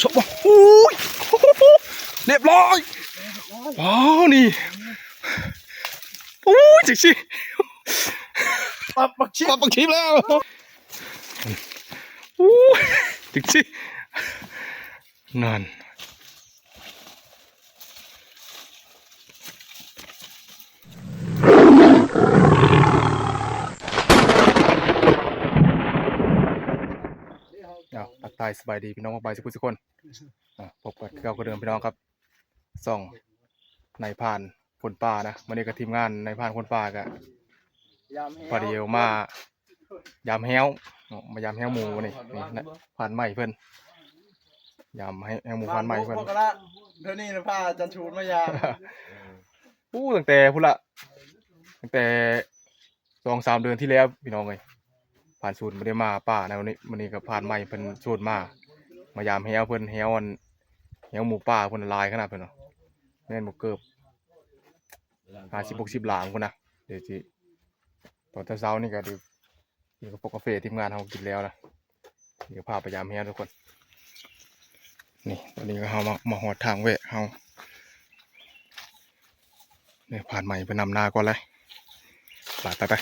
ศพวะอุ้ยเรียบร้อยว้าวนี่อุ้ยจิกสิปักชิบแล้วอุ้ยจิกสินั่นตักทายสบายดีพี่น้องสบายทุกคนพบกันเราก็เดิมพี่น้องครับส่องในผ่านคนป่านะวันนี้กับทีมงานในผ่านคนป่าก็พอดีมายามแห้วมายามแห้วหมูนี่นะผ่านใหม่เพิ่นยามให้แห้วหมูผ่านใหม่เพิ่นเท่านี้นะป้าจันชูนมายามตั้งแต่พุ่นละตั้งแต่2-3 เดือนที่แล้วพี่น้องเลยผ่านสูตรไม่ได้มาป่าในวันนี้ก็ผ่านใหม่เพิ่นสูตรมายามแห้วเพิ่นแห้วหมูป่าเพิ่นลายขนาดเพิ่นเนาะแม่นหมูเกือบ50-60 หลางคนนะเดี๋ยวที่ตอนเช้านี่ก็เดี๋ยวกาแฟทีมงานเขากินแล้วนะเดี๋ยวพาไปยามแห้วทุกคนนี่ตอนนี้ก็เขามาหอดทางเวะเขาเนี่ยผ่านใหม่ไปนำหน้าก่อนเลยไป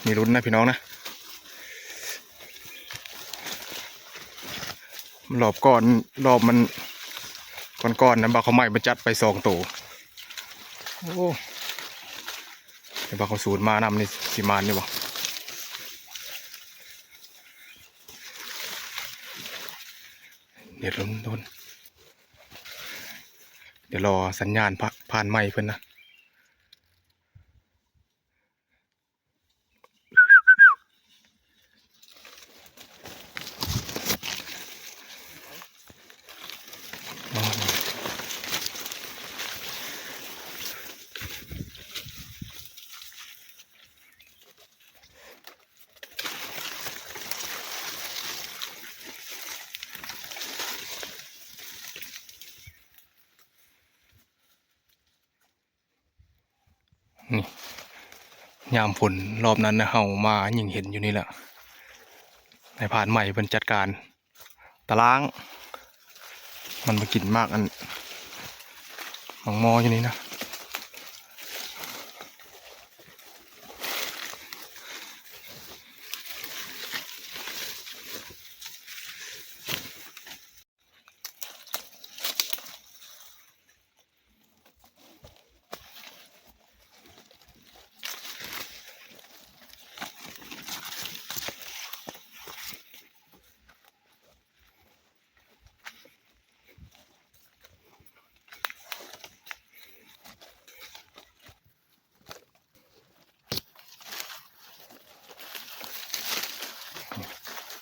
มีลุ้นนะพี่น้องนะรอบก่อนรอบมันก่อนนะบาเขาใหม่มาจัดไป2 ตัวโอ้เดี๋ยวบาเขาสูตรมานำนี่สิมานนี่บ่เดี๋ยวลุ้นเดี๋ยวรอสัญญาณผ่านใหม่เพิ่นนะนี่ยามฝนรอบนั้นนะเฮามายิ่งเห็นอยู่นี่แหละในผ่านใหม่เพิ่นจัดการตารางมันมากินมากอันมังมออยู่นี่นะ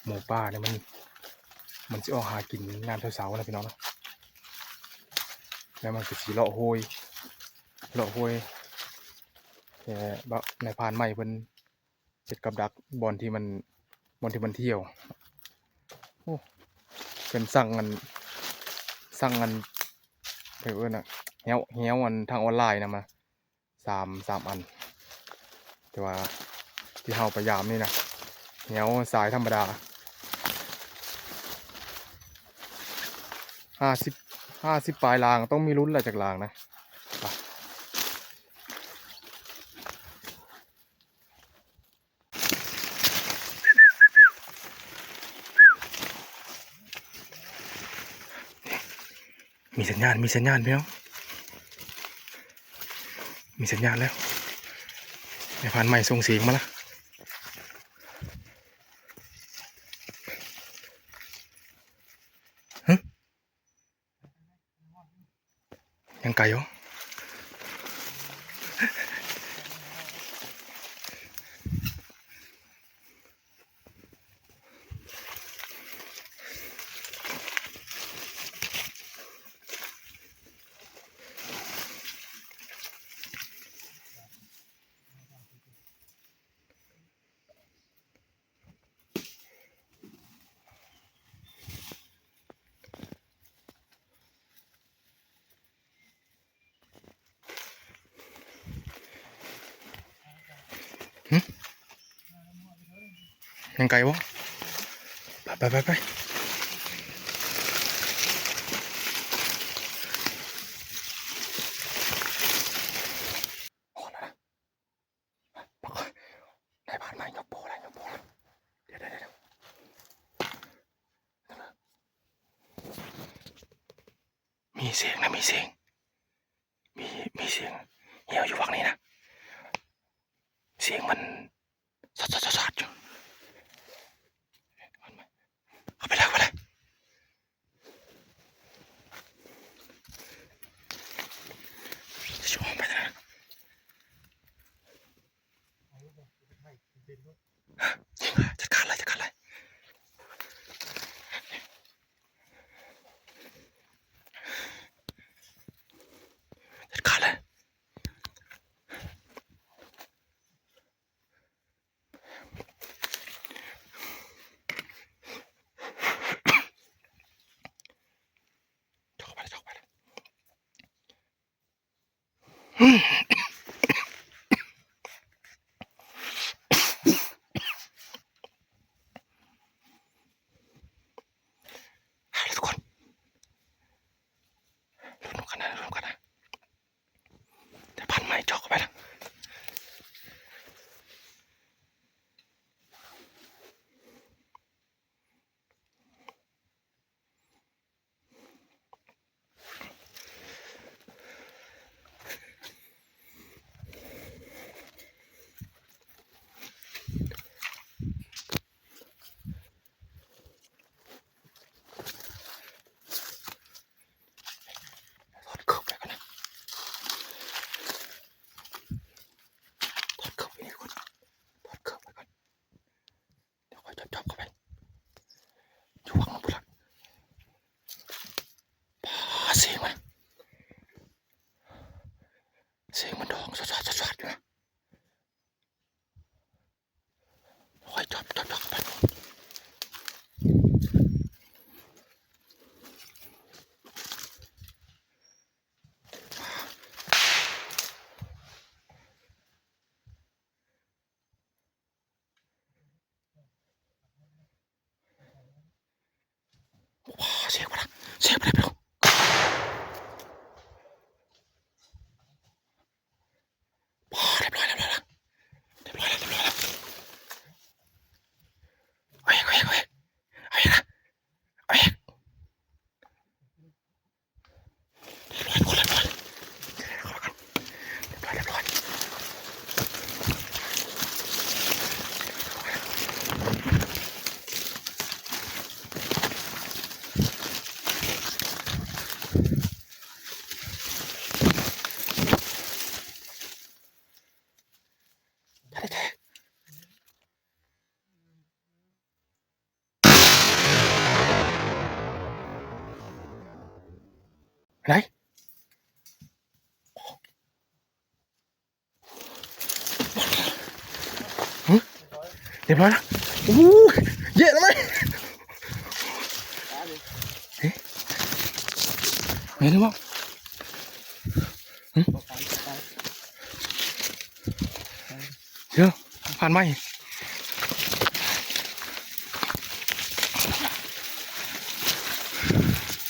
หมูป่าเนี่ยมันจะออกหากินงานเช้าๆนะพี่น้องนะแล้วมันก็สีเลาะโหยแต่ในพานใหม่เพิ่นเจ็ดกับดักบอลที่มันเที่ยวโอ้เป็นสั่งกันเพื่อนน่ะเหี้ยวอันทางออนไลน์นะมาสามอันแต่ว่าที่เฮาพยายามนี่นะเหี้ยวสายธรรมดา50ปลายรางต้องมีลุ้นอะไรจากรางนะมีสัญญาณพี่น้องมีสัญญาณแล้วในพันใหม่ส่งเสียงมาละยังไกลอยู่ยังไกลวะไป มีเสียงนะมีเสียงมีเสียงเหี่ยวอยู่ฝั่งนี้นะเสียงมันสัดอยู่เข้าไปเลยช่วยไปนะยิงเลยจัดการเลยจัดการเลยเข้าไปเลยทุกคนลุ้นกันนะแต่พันไม้จอกเข้าไปแล้วถอดเขิบไปก่อนนะถอดเขิบไปนี่ก่อนถอดเขิบไปก่อนเดี๋ยวค่อยจับเข้าไปอยู่ฝั่งนู้นละเสียงมันดองสดอยู่นะค่อยจับเข้าไปเสียงมันไปลงเรียบร้อยแล้วเอาอีกนะเอาอีกเรียบร้อยทุกคนเรียบร้อยไหนเรียบร้อยแล้วโอ้ยเย็นแล้วไหมไหนดูมั้งเดี๋ยวผ่านไหม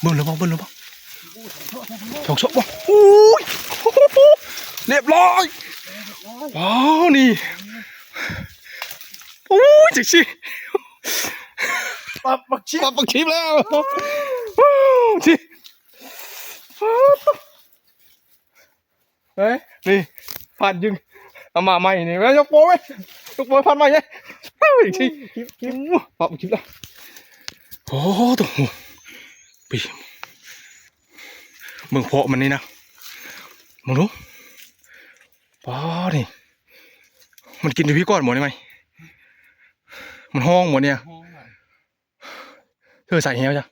เบิ้ลหรือเปล่าถกชกบ่อุ้ยเรียบร้อยว้าวนี่โอ้ยจิกซี่ ปับปักชิบ ปักชิปแล้วว้าวจิเฮ้ยนี่ผ่านยึงเอามาใหม่นี่แล้วยกโป้ไหมยกโป้ผ่านใหม่ไงอีกทีปักชิปแล้วโอ้ตัวปีมึงเพาะมันนี่นะมึงรู้ป้านี่มันกินอยู่พี่ก้อนหมดได้ไหมมันห้องหมดเนี่ยเธอใส่เหี้ยวจ้ะ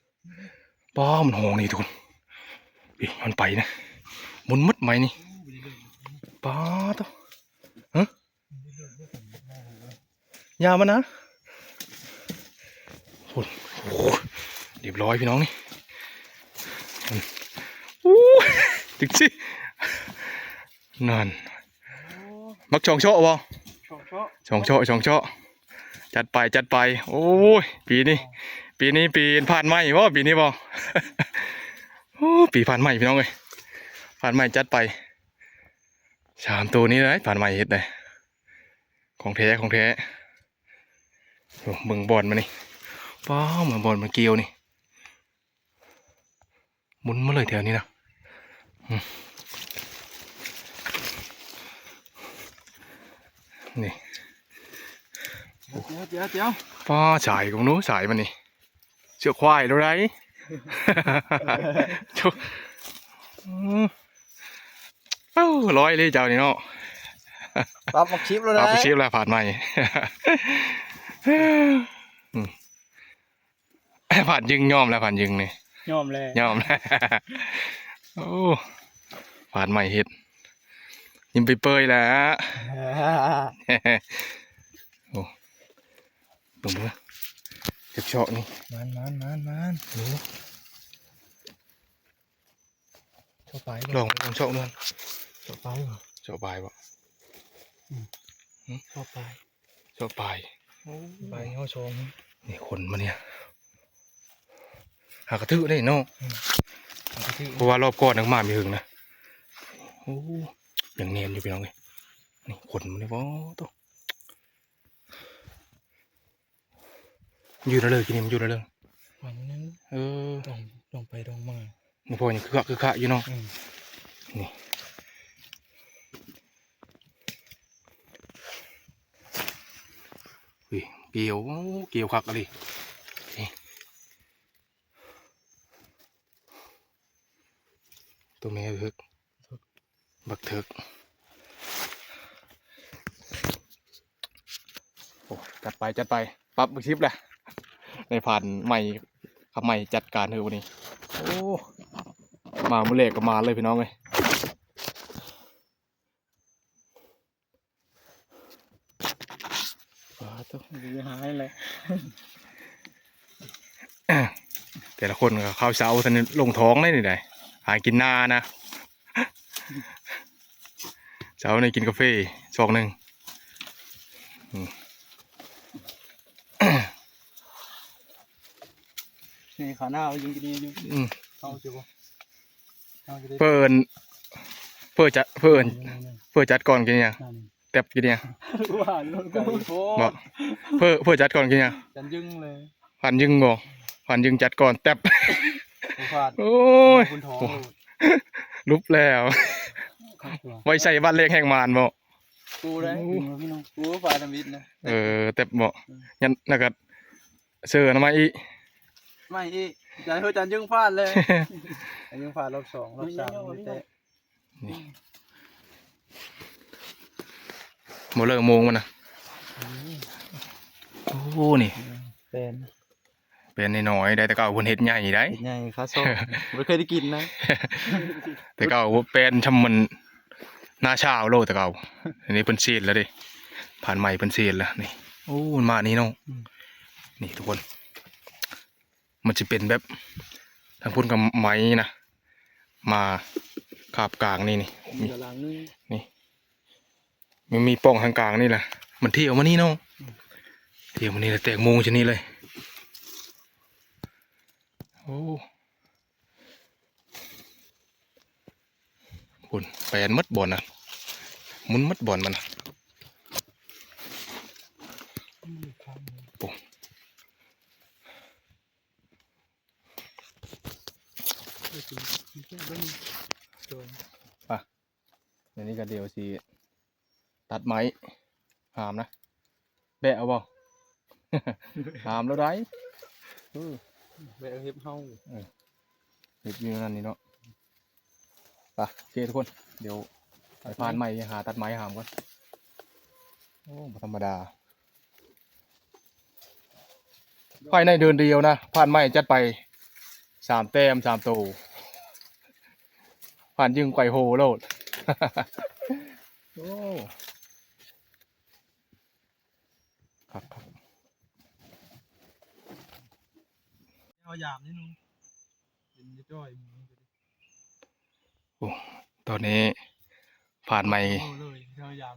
ป้ามันห้องนี่ทุกคนปีมันไปนะมุนมัดไหมนี่ป้าตัวฮะยามันนะโอ้โหเรียบร้อยพี่น้องนี่โอ้ถึงสินั่นมักช่องโชว์บ่ช่องโชว์จัดไปโอ้ยปีนี้ปีผ่านใหม่บ่ปีนี้บ่โอ้ปีผ่านใหม่พี่น้องเอ้ยผ่านใหม่จัดไป3ตัวนี้เลยผ่านใหม่เฮ็ดเลยของแท้โอ้เบิ่งบอลมานี่ป้าเหมือนบอลมันเกี่ยวนี่ หมุนมาเลยแถวนี้นะนี่ เดี๋ยว ป้าสายของหนู้สายมันนี่เชือกควายแล้วไร จุเอ้าร้อยเลยเจ้านี่เนาะ ปั๊บมักชิปแล้ว ป นะ รับไปชิปแล้วผ่านใหม่ ผ่านยึงย่อมแล้วผ่านยึงนี่ ยอมเลย ย่อมแล้ว โอ้ผ่านใหม่เห็ดยิ้มไปเปยแล้ว โอ้ดูมือเก็บเชาะนี่ มัน ดู ชอบไป ลองเชาะมัน ชอบไป เชาะปลายบ่ ชอบไป เชาะปลาย ไปเขาชม นี่คนมาเนี่ยหากระทือได้เนาะเพราะว่ารอบก่อนนักมามีหึงนะโอ้ยังเนียนอยู่พี่น้องเลยนี่คนมันเลยว้าตัวอยู่ระเลยกินนี่มันอยู่ระเลย วันนั้น ลงไปลงมา นี่พออย่างคือขะอยู่เนาะนี่อุ้ยเกี่ยวคักอะไรนี่ตัวแม่เถิกบักเถิกโอ้จัดไปปรับคลิปแหละในผ่านใหม่ขับใหม่จัดการเถอะวันนี้โอ้มาเมื่อเล็กก็มาเลยพี่น้องเลยตัว ดีหายเลย แต่ละคนก็ข้าวเช้าทันลงท้องได้นี่ได้หากินนานะเช้าในกินกาแฟซองหนึ่ง นี่ขาหน้ายิงกินอยู่ อืม เอาจิ๋วเอาจะได้ เพื่อจัดก่อนกินเนี่ยแตบกินเนี่ย ว่าโดนไก่โฟ บอกเพื่อจัดก่อนกินเนี่ย จันยึงเลย ผ่านยึงบอกผ่านยึงจัดก่อนแตบ ฟาด โอ้ย คุณท้อง ลุบแล้ว ไว้ใส่บ้านเล็กแห่งมานบอก กูได้พี่น้องกูฟาดมิดนะ แตบบอกยันนักกัดเสือน้ำมาอี ไม่อีจันยึงฟาดเลยจันยึงฟาดรอบ2รอบ3นี่แต่ โมเลอร์โมงมันนะโอ้นี่ เป็นน้อยๆได้แต่เก่าคนเห็ดใหญ่ได้ ใหญ่ครับส้มไม่เคยได้กินนะ แต่เก่าเป็นชำมันหน้าชาวโลแต่เก่าอันนี้เป็นเศษแล้วดิผ่านใหม่เป็นเศษแล้วนี่โอ้มันมานี่น้องนี่ทุกคน มันจะเป็นแบบทางพุ่นกับไม้นะมาคาบกลางนี่นี่ มีกำลังนึง นี่มันมีป่องทางกลางนี่แหละมันเที่ยวมานี่น้องเที่ยวมานี่เลยแตกโมงชนิดเลยโอ้คุณแปลนมัดบ่อนนะมุนมัดบ่อนมันนะปุ๊บเดี๋ยวนี้ก็เดี๋ยวสิตัดไม้หามนะแบะเอาบ่ หามแล้วได้ ไปเอาเห็บเฮา เห็ดอยู่นั่นนี่เนาะไปโอเคทุกคนเดี๋ยวไปพานไม้หาตัดไม้หามก่อนโอ้บ่ธรรมดาภายในเดือนเดียวนะผ่านไม้จัดไป3 แต้ม 3 โตผ่านยึงไกวโฮโลด โอ้ครับ เอาหยามนิดนึงเป็นจ้อย โอ้ตอนนี้ผ่านไม้ เลยเอาหยาม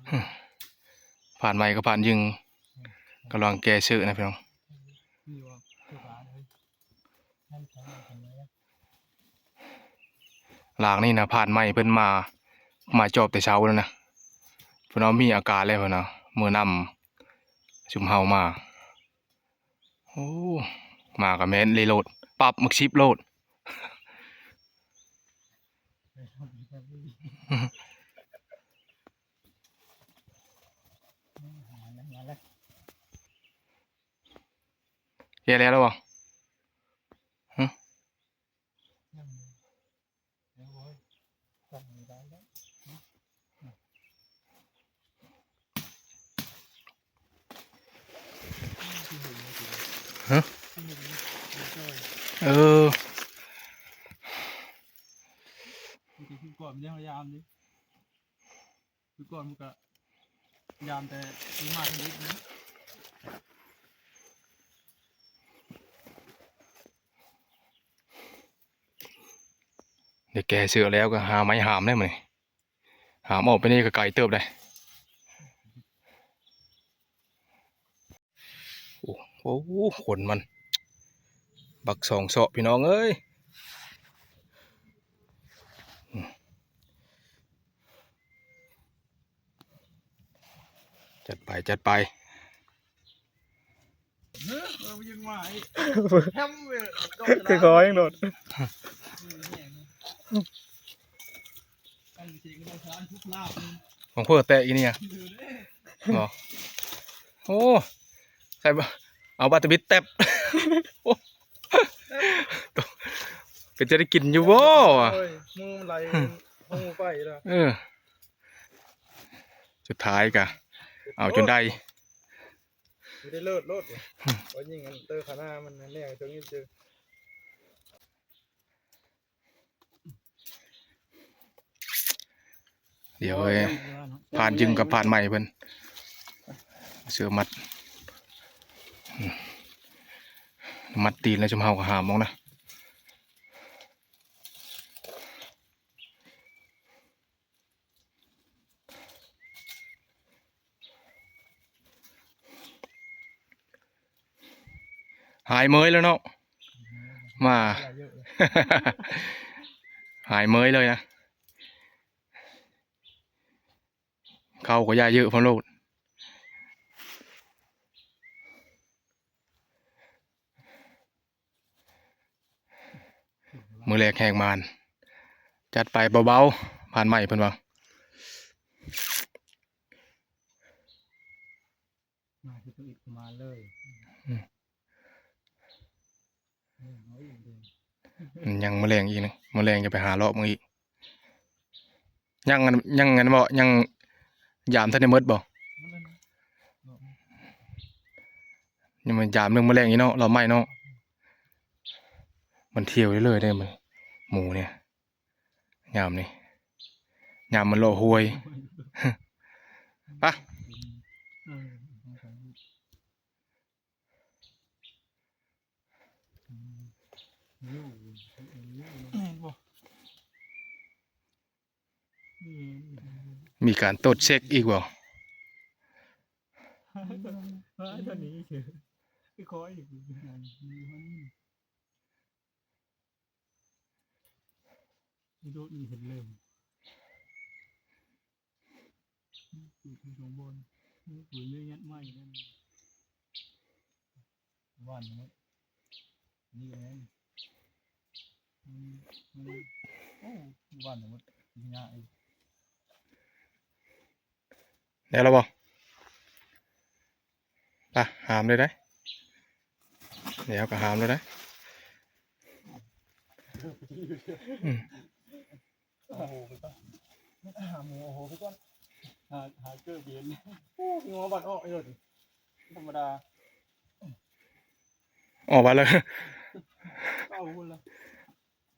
ผ่านไม้ก็ผ่านยึงกำลังแก้เชือกนะพี่น้อง นี่ว่าคือฟ้าเลยนั่นใช่ไหม หลากนี่นะผ่านไม้เพิ่นมาจอบแต่เช้าแล้วนะเพิ่นเอามีอาการแล้วเพิ่นนะมือนำชุมเฮามาโอ้มากับแม่นเลยโลดปรับมึกชิปโลด เฮียแล้วหรอวะฮะฮะเออ คือก่อนมันยังพยายามดิคือก่อนมันก็พยายามแต่ไม่มากนิดนึง เด็กแกเสือแล้วก็หาไม้หามได้ไหมหามออกไปนี่ก็ไกลเติบได้โอ้โหขนมัน บักสองเสาะพี่น้องเอ้ยจัดไปจัดไป ยังไหวแฮมเว้ย คือคอยังโดด ไอ้จริงก็ได้ชานทุกลาบเลย ของเพื่อแตะอีเนี่ยเหรอโอ้ใส่บเอาบัตรบิดแตบโอ้เป็นจะได้กินอยู่บ่ มือไหลห้องไฟแล้ว สุดท้ายกะเอาจนได้ ไม่ได้เลิศเลยว่ายิงกันเตอร์ขาหน้ามันแน่ตรงนี้เจอ เดี๋ยวผ่านยึงกับผ่านใหม่เพิ่นเสือมัดมัดตีนแล้วจะมาเฮากับหามมองนะหายเมยแล้วเนาะมา หายเมยเลยนะเข้าก็ยาเยอะพอโลดมือแรกแหกมานจัดไปเบาๆผ่านใหม่เพิ่นว่า มาที่ตัวอีกมาเลยยังแมลงอีกนึงแมลงจะไปหาเลาะมึงอีกยังงันบ่ยังยามท่านได้หมดบ่ยังมันยามเรื่องแมลงอีเนาะเราไม่เนาะมันเที่ยวเรื่อยๆได้มันหมูเนี่ยยามนี่ยามมันโลหวย ปะมีการตรวจเช็คอีกบ่ ตอนนี้เฉยไม่คอยอีกมันโดนอีเห็นเลยอยู่ที่สองบนปุ๋ยเยอะแยะมากนั่นวันนี้นี่เองโอ้วันนี้มันง่าย แล้วเราบ่ปะหามเลยได้เดี๋ยวก็หามเลยได้โอ้โหไปก่อนหาหมูโอ้โหไปก่อนหาเกลือเบียนโอ้ยงอบัดออกไอ้เลยธรรมดา ออกมาเลย เก้าคนละ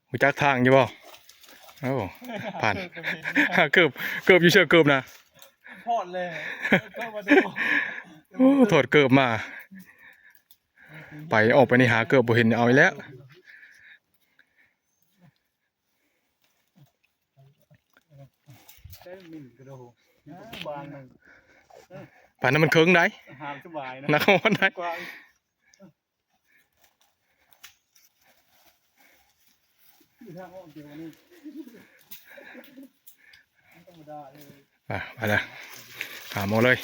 หูจักทางอยู่บ่โอ้ผ่าน เกือบอยู่เชื่อเกือบนะ พอดเลยก็มาดู โอ้ถอดเกือบมา ไปออกไปนี่หาเกือบบ่เห็นเอาอีกแล้ว ได้มินกระโดดบางหนึ่ง ป่านนั้นมันเคิงได้ หามสบายนะ นักวันได้ กวางที่ทางออกเดียวนี่ธรรมดาเลย ไปเลยหาโมเลย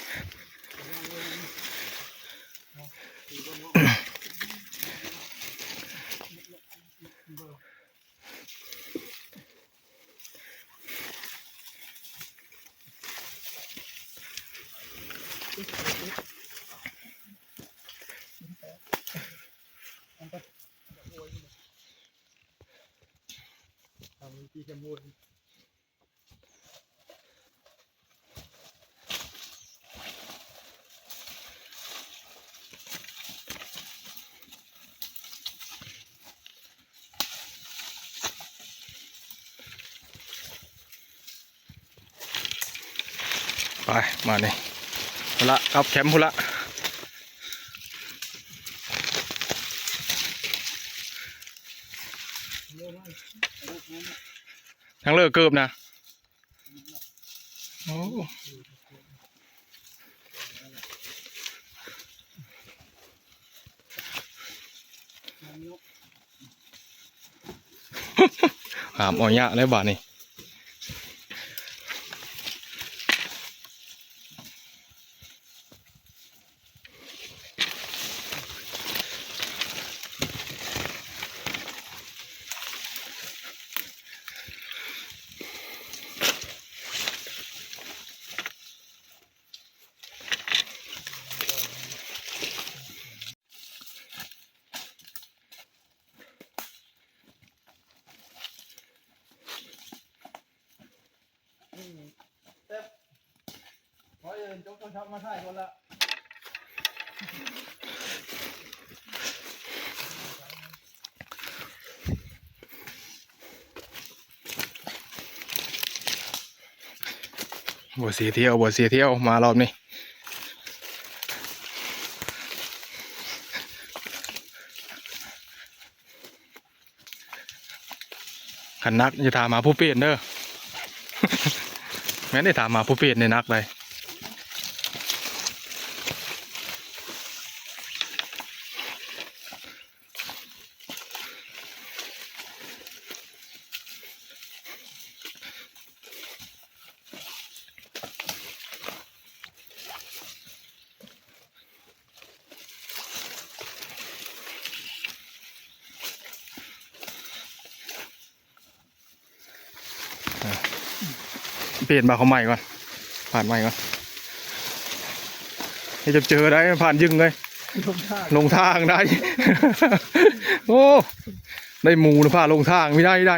ที่สมบูรณ์ไปมานี่พุละครับแคมป์พุละทั้งเลิกเกิบนะโอ้ หามอ่อยยะแล้วบาดนี่เต็มพอเดินจกต้องชักมาถ่ายคนละ บ่เสียเที่ยวบ่เสียเที่ยวมารอบนี้ขันนักจะถามหาผู้เปลี่ยนเด้อ แม่นได้ถามหาผู้เปลี่ยนในนักเลยเปลี่ยนมาเขาใหม่ก่อนผ่านใหม่ก่อนให้จะเจอได้ผ่านยึงเลย ลงทางได้ โอ้ได้หมูนะผ่าลงทางไม่ได้ได้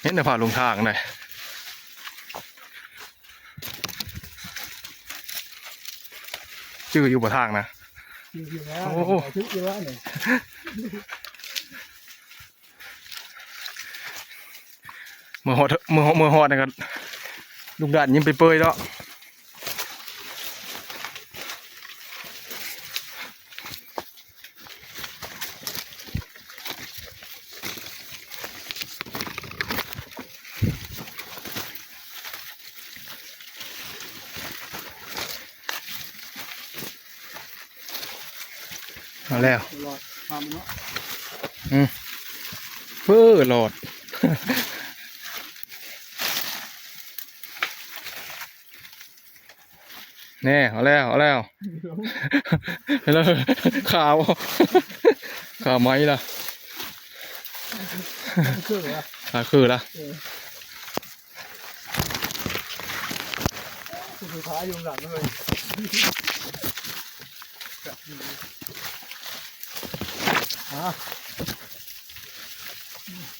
เห็นนะผ่าลงทางได้ชื่ออยู่บนทางนะ อยู่แล้ว โอ้ ชื่ออยู่แล้วเนี่ย เมื่อหอดนะครับลูกด่านยิ้มไปเปยแล้วเอาแล้ว หลอดทำเนาะ เพื่อหลอด แน่เอาแล้วเอาแล้ว แล้วข่าวข่าวไหมล่ะ คือเหรอ ข่าวคือล่ะ สุดท้ายอยู่หลังเลย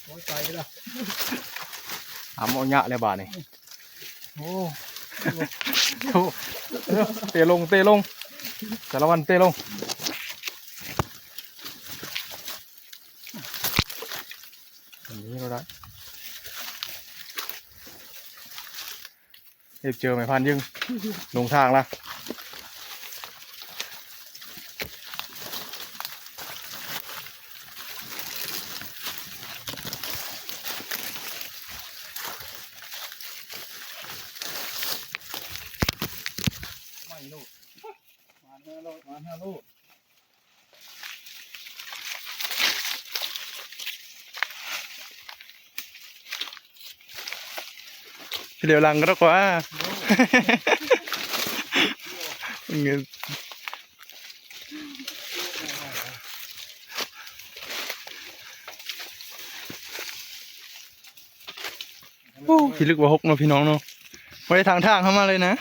โอ้ยใจละ ถามเอาหยะเลยบาทนี่ โอ้ เตะลงเตะลงสารวันเตะลงอันนี้เราได้เจอไหมพันยึงลงทางละไม่ลูกมาห้าลูก เดี๋ยวหลังก็ได้กว่าเงี้ยโอ้พี่ลึกว่าหกเนาะพี่น้องเนาะไม่ได้ทางเข้ามาเลยนะ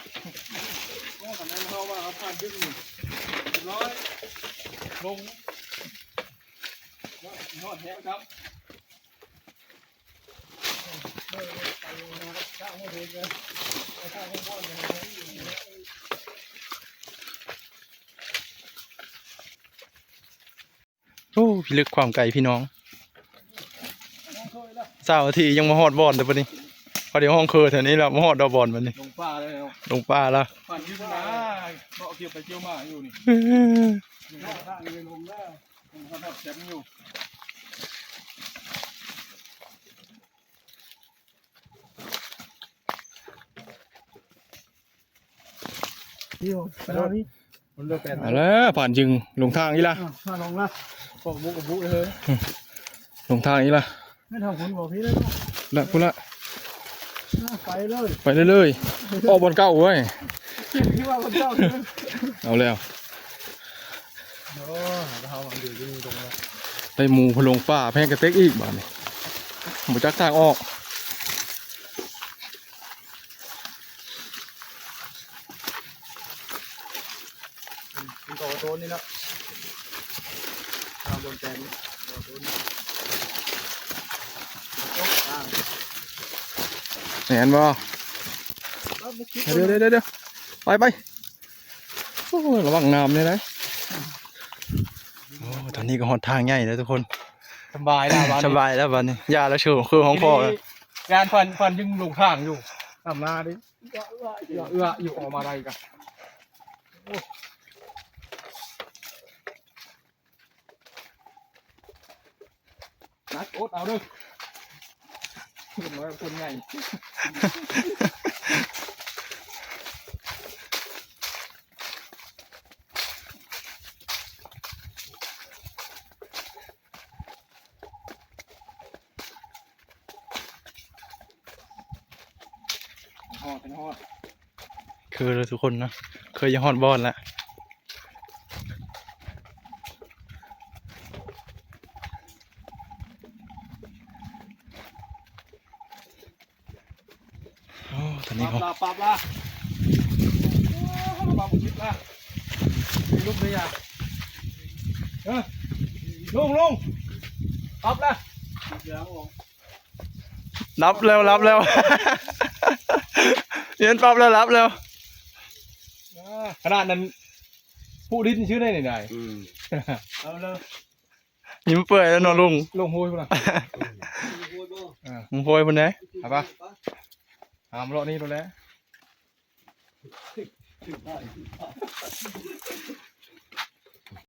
โอ้ตอนนั้นเขาว่าเขาผ่านดึงร้อยลงยอดแห้งครับ โอ้พิลึกความไกลพี่น้อง20 นาทียังมาฮอดบอนแต่ปะนี่พอเดี๋ยวห้องเคอแถวนี้แล้วมาฮอดดอกบอนมันนี่ ลงป่าเลย ลงป่าแล้ว ปั่นยืดนะก็เอาเกี่ยวไปเกี่ยวมาอยู่นี่ข้างเลยลงแล้วผมก็แบบแจ็บอยู่พี่ไปแล้วนี่มันเลือกแปด เอาแล้วผ่านจึงลงทางอีละ ถ้าลงละบอกบุกกับบุกเลย ลงทางอีละ ไม่ทำคนบอกพี่เลย ละพุ่นละ ไปเลย ไปเรื่อยๆออกบนเก้าเว้ย คิดว่าคนเจ้า เอาแล้ว โอ้เราวางอยู่ที่นี่ตรงนั้น ได้หมูพะโลงป่าแพงกระเต็กอีกบ้านนี่หมูจักทางออก ต่อโซนนี่นะทางบนแกนต่อโซน เห็นบ่เดี๋ยวไปโอ้ยระวังน้ำเลยนะโอ้ตอนนี้ก็หดทางใหญ่แล้วทุกคน สบายแล้วบ้าน สบายแล้วบ้านนี้ยาแล้วชูคือของพ่อแล้ว งานฟันยังลงข้างอยู่ทำหน้าดิเอื้ออยู่ออกมาอะไรกันนัดโอ๊ตเอาด้วยคนน้อยคนใหญ่หอดเป็นหอด คือทุกคนนะเคยยังฮอดบอลแล้วโอ้ตอนนี้เขา ปรับละปรับบุคิดละมีลูกเลยอ่ะลงปรับละเดี๋ยว รับแล้ว เรียนปั๊บแล้วรับแล้ว ขนาดนั้นผู้ดิ้นชื่อได้ไหนเอาเลย ยิ้มเปื่อยแล้วนอนลุง ลงห้วยพุ่นละ มึงโพยพุ่นไหน เอาปะหามเลาะนี่ดูแล